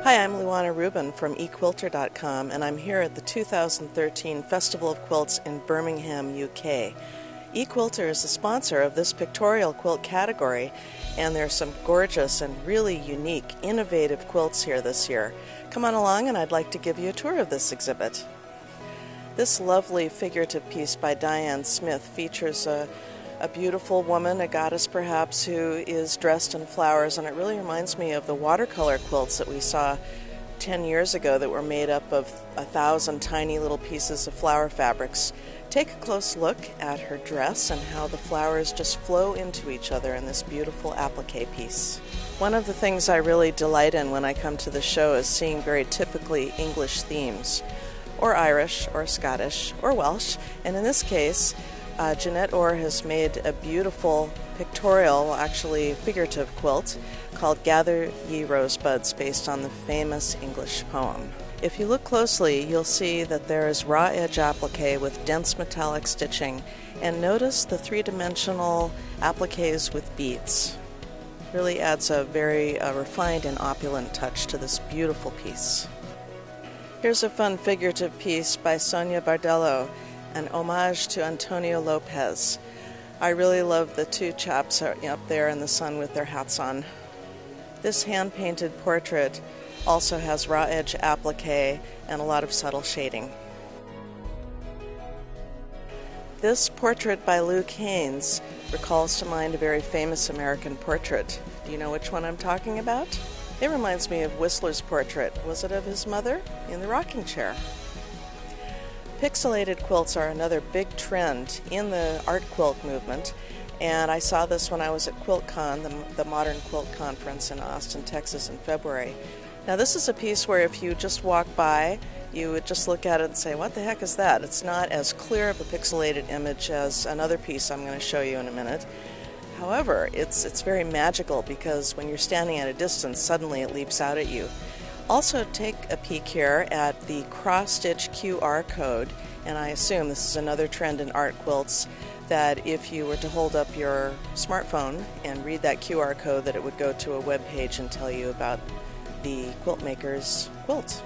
Hi, I'm Luana Rubin from eQuilter.com, and I'm here at the 2013 Festival of Quilts in Birmingham, UK. eQuilter is the sponsor of this pictorial quilt category, and there are some gorgeous and really unique, innovative quilts here this year. Come on along and I'd like to give you a tour of this exhibit. This lovely figurative piece by Dian Smith features a beautiful woman, a goddess perhaps, who is dressed in flowers, and it really reminds me of the watercolor quilts that we saw 10 years ago that were made up of 1,000 tiny little pieces of flower fabrics. Take a close look at her dress and how the flowers just flow into each other in this beautiful applique piece. One of the things I really delight in when I come to the show is seeing very typically English themes, or Irish, or Scottish, or Welsh, and in this case Jeanette has made a beautiful pictorial, actually figurative quilt called Gather Ye Rosebuds, based on the famous English poem. If you look closely, you'll see that there is raw edge applique with dense metallic stitching, and notice the three-dimensional appliques with beads. Really adds a very refined and opulent touch to this beautiful piece. Here's a fun figurative piece by Sonia Bardella, an homage to Antonio Lopez. I really love the two chaps up there in the sun with their hats on. This hand-painted portrait also has raw edge applique and a lot of subtle shading. This portrait by Haynes recalls to mind a very famous American portrait. Do you know which one I'm talking about? It reminds me of Whistler's portrait. Was it of his mother in the rocking chair? Pixelated quilts are another big trend in the art quilt movement, and I saw this when I was at QuiltCon, the Modern Quilt Conference in Austin, Texas in February. Now this is a piece where if you just walk by, you would just look at it and say, what the heck is that? It's not as clear of a pixelated image as another piece I'm going to show you in a minute. However, it's very magical because when you're standing at a distance, suddenly it leaps out at you. Also take a peek here at the cross-stitch QR code, and I assume this is another trend in art quilts, that if you were to hold up your smartphone and read that QR code, that it would go to a web page and tell you about the quilt maker's quilt.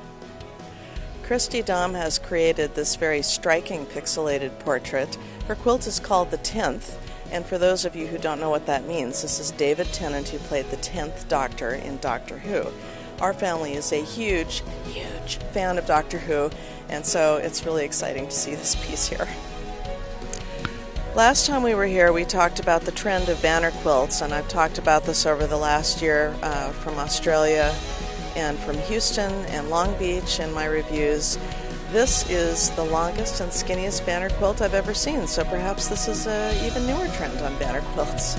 Kristy Daum has created this very striking pixelated portrait. Her quilt is called The 10th, and for those of you who don't know what that means, this is David Tennant, who played the 10th Doctor in Doctor Who. Our family is a huge, huge fan of Doctor Who, and so it's really exciting to see this piece here. Last time we were here, we talked about the trend of banner quilts, and I've talked about this over the last year from Australia and from Houston and Long Beach in my reviews. This is the longest and skinniest banner quilt I've ever seen, so perhaps this is an even newer trend on banner quilts.